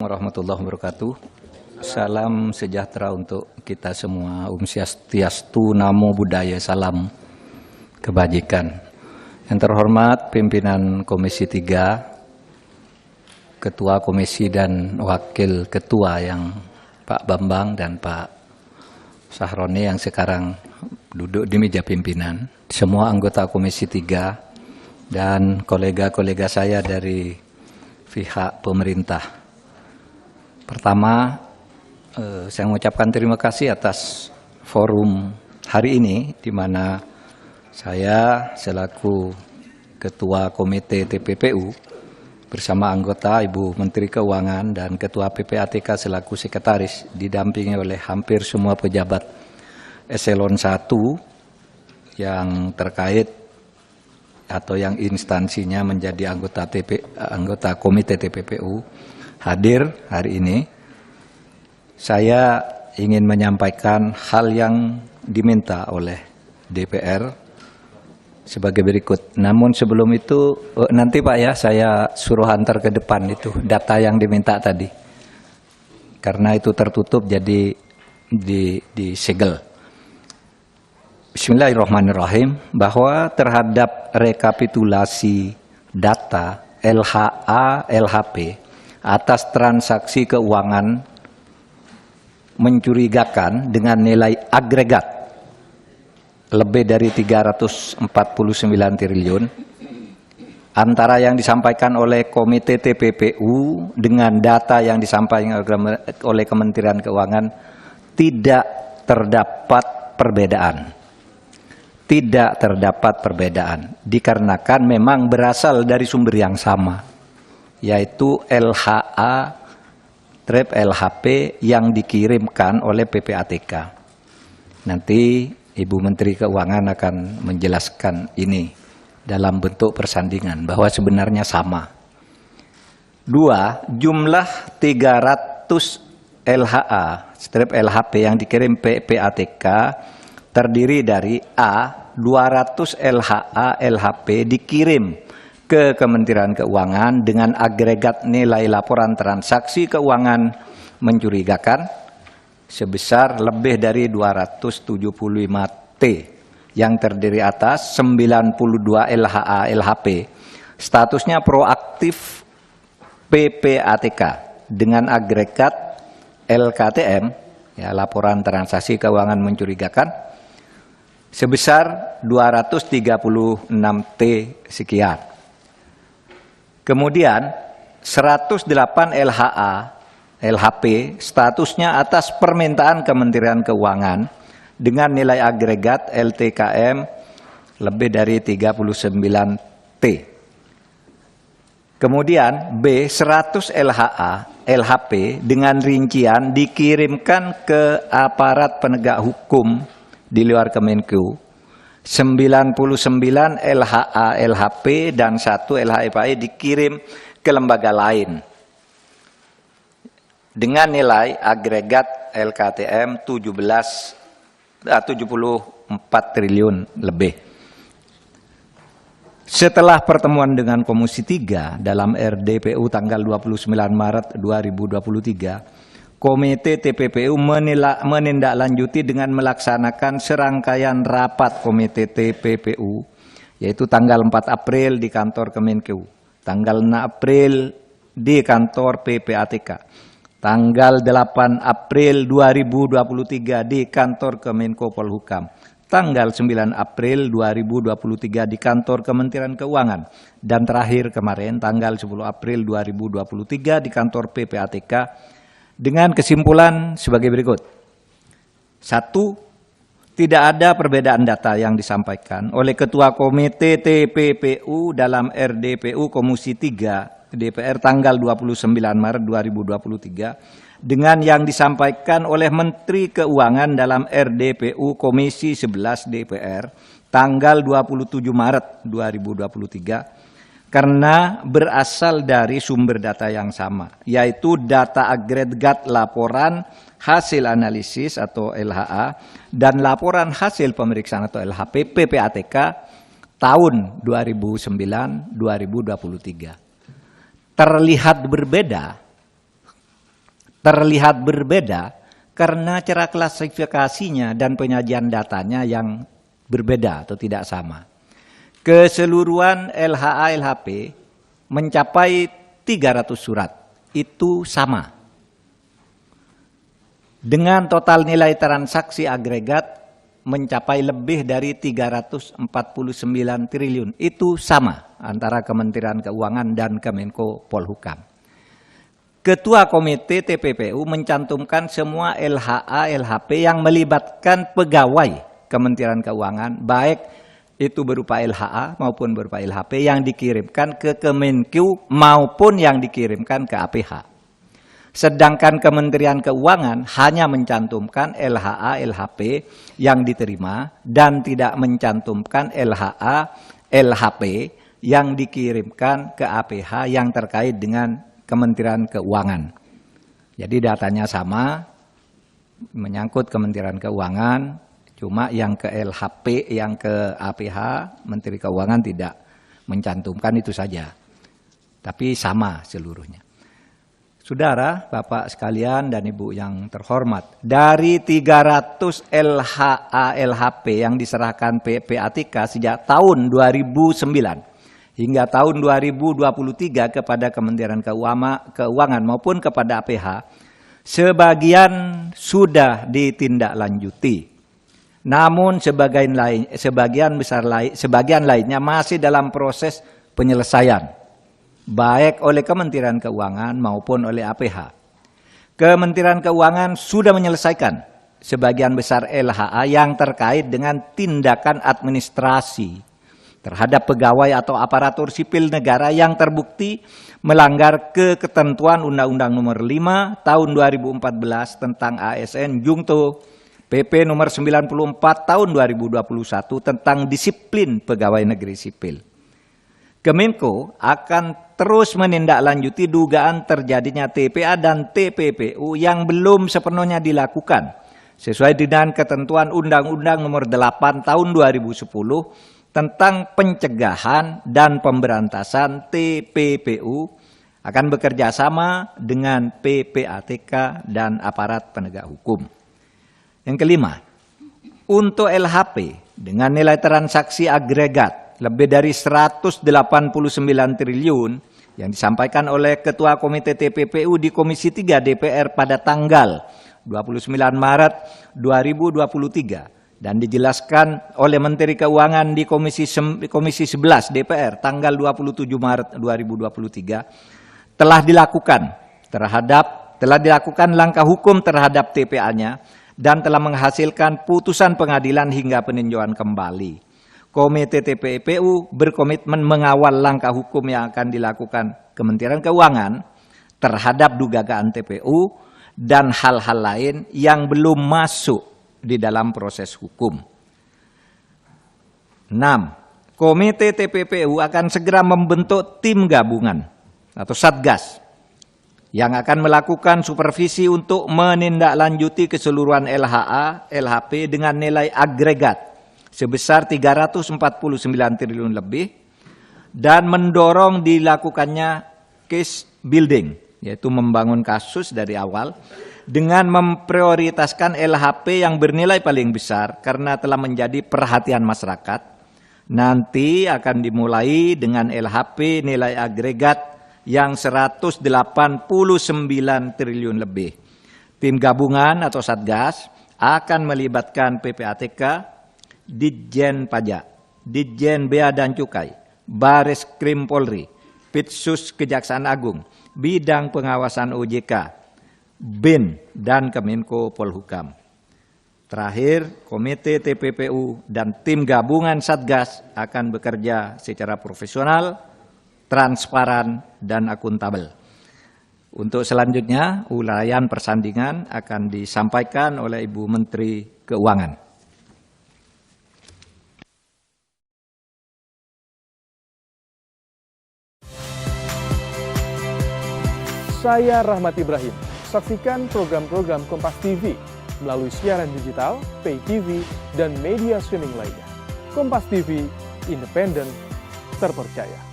Warahmatullahi wabarakatuh. Salam sejahtera untuk kita semua. Swastiastu, Namo Buddhaya, salam kebajikan. Yang terhormat pimpinan Komisi 3, Ketua Komisi dan Wakil Ketua yang Pak Bambang dan Pak Sahroni yang sekarang duduk di meja pimpinan, semua anggota Komisi 3 dan kolega-kolega saya dari pihak pemerintah. Pertama, saya mengucapkan terima kasih atas forum hari ini, di mana saya selaku Ketua Komite TPPU bersama anggota Ibu Menteri Keuangan dan Ketua PPATK selaku Sekretaris, didampingi oleh hampir semua pejabat Eselon 1 yang terkait atau yang instansinya menjadi anggota Komite TPPU, hadir hari ini. Saya ingin menyampaikan hal yang diminta oleh DPR sebagai berikut. Namun sebelum itu, nanti Pak ya, saya suruh antar ke depan itu data yang diminta tadi. Karena itu tertutup jadi disegel. Bismillahirrahmanirrahim. Bahwa terhadap rekapitulasi data LHA, LHP atas transaksi keuangan mencurigakan dengan nilai agregat lebih dari 349 triliun antara yang disampaikan oleh Komite TPPU dengan data yang disampaikan oleh Kementerian Keuangan tidak terdapat perbedaan. Tidak terdapat perbedaan dikarenakan memang berasal dari sumber yang sama, yaitu LHA LHP yang dikirimkan oleh PPATK. Nanti Ibu Menteri Keuangan akan menjelaskan ini dalam bentuk persandingan bahwa sebenarnya sama. 2. Jumlah 300 LHA LHP yang dikirim PPATK terdiri dari A. 200 LHA LHP dikirim ke Kementerian Keuangan dengan agregat nilai laporan transaksi keuangan mencurigakan sebesar lebih dari 275 T yang terdiri atas 92 LHA LHP statusnya proaktif PPATK dengan agregat LKTM ya, laporan transaksi keuangan mencurigakan sebesar 236 T sekian. Kemudian 108 LHA LHP statusnya atas permintaan Kementerian Keuangan dengan nilai agregat LTKM lebih dari 39 T. Kemudian B 100 LHA LHP dengan rincian dikirimkan ke aparat penegak hukum di luar Kemenku. 99 LHA LHP dan 1 LHPAI dikirim ke lembaga lain dengan nilai agregat LKTM 74 triliun lebih. Setelah pertemuan dengan Komisi 3 dalam RDPU tanggal 29 Maret 2023, Komite TPPU menindaklanjuti dengan melaksanakan serangkaian rapat Komite TPPU, yaitu tanggal 4 April di kantor Kemenkeu, tanggal 6 April di kantor PPATK, tanggal 8 April 2023 di kantor Kemenko Polhukam, tanggal 9 April 2023 di kantor Kementerian Keuangan, dan terakhir kemarin tanggal 10 April 2023 di kantor PPATK, dengan kesimpulan sebagai berikut. 1. Tidak ada perbedaan data yang disampaikan oleh Ketua Komite TPPU dalam RDPU Komisi 3 DPR tanggal 29 Maret 2023 dengan yang disampaikan oleh Menteri Keuangan dalam RDPU Komisi 11 DPR tanggal 27 Maret 2023 karena berasal dari sumber data yang sama, yaitu data agregat laporan hasil analisis atau LHA dan laporan hasil pemeriksaan atau LHP PPATK tahun 2009-2023. Terlihat berbeda terlihat berbeda karena cara klasifikasinya dan penyajian datanya yang berbeda atau tidak sama. Keseluruhan LHA LHP mencapai 300 surat, itu sama. Dengan total nilai transaksi agregat mencapai lebih dari 349 triliun, itu sama antara Kementerian Keuangan dan Kemenko Polhukam. Ketua Komite TPPU mencantumkan semua LHA LHP yang melibatkan pegawai Kementerian Keuangan, baik itu berupa LHA maupun berupa LHP yang dikirimkan ke Kemenku maupun yang dikirimkan ke APH. Sedangkan Kementerian Keuangan hanya mencantumkan LHA LHP yang diterima dan tidak mencantumkan LHA LHP yang dikirimkan ke APH yang terkait dengan Kementerian Keuangan. Jadi datanya sama, menyangkut Kementerian Keuangan, cuma yang ke LHP, yang ke APH, Menteri Keuangan tidak mencantumkan, itu saja. Tapi sama seluruhnya. Saudara, Bapak sekalian dan Ibu yang terhormat, dari 300 LHA LHP yang diserahkan PPATK sejak tahun 2009, hingga tahun 2023 kepada Kementerian Keuangan maupun kepada APH, sebagian sudah ditindaklanjuti. Namun sebagian lainnya masih dalam proses penyelesaian, baik oleh Kementerian Keuangan maupun oleh APH. Kementerian Keuangan sudah menyelesaikan sebagian besar LHA yang terkait dengan tindakan administrasi terhadap pegawai atau aparatur sipil negara yang terbukti melanggar ketentuan Undang-Undang Nomor 5 Tahun 2014 tentang ASN Jungto PP Nomor 94 Tahun 2021 tentang disiplin pegawai negeri sipil. Kemenko akan terus menindaklanjuti dugaan terjadinya TPA dan TPPU yang belum sepenuhnya dilakukan sesuai dengan ketentuan Undang-Undang Nomor 8 Tahun 2010 tentang pencegahan dan pemberantasan TPPU, akan bekerja sama dengan PPATK dan aparat penegak hukum. Yang kelima, untuk LHP dengan nilai transaksi agregat lebih dari 189 triliun yang disampaikan oleh Ketua Komite TPPU di Komisi 3 DPR pada tanggal 29 Maret 2023 dan dijelaskan oleh Menteri Keuangan di Komisi 11 DPR tanggal 27 Maret 2023 telah dilakukan langkah hukum terhadap TPA-nya dan telah menghasilkan putusan pengadilan hingga peninjauan kembali. Komite TPPU berkomitmen mengawal langkah hukum yang akan dilakukan Kementerian Keuangan terhadap dugaan TPU dan hal-hal lain yang belum masuk di dalam proses hukum. 6. Komite TPPU akan segera membentuk tim gabungan atau Satgas yang akan melakukan supervisi untuk menindaklanjuti keseluruhan LHA, LHP dengan nilai agregat sebesar 349 triliun lebih dan mendorong dilakukannya case building, yaitu membangun kasus dari awal dengan memprioritaskan LHP yang bernilai paling besar karena telah menjadi perhatian masyarakat. Nanti akan dimulai dengan LHP nilai agregat yang 189 triliun lebih. Tim gabungan atau Satgas akan melibatkan PPATK, Ditjen Pajak, Ditjen Bea dan Cukai, Baris Krim Polri, Pitsus Kejaksaan Agung, Bidang Pengawasan OJK, BIN, dan Kemenko Polhukam. Terakhir, Komite TPPU dan tim gabungan Satgas akan bekerja secara profesional, transparan, dan akuntabel. Untuk selanjutnya, uraian persandingan akan disampaikan oleh Ibu Menteri Keuangan. Saya Rahmat Ibrahim. Saksikan program-program Kompas TV melalui siaran digital, pay TV, dan media streaming lainnya. Kompas TV, independen, terpercaya.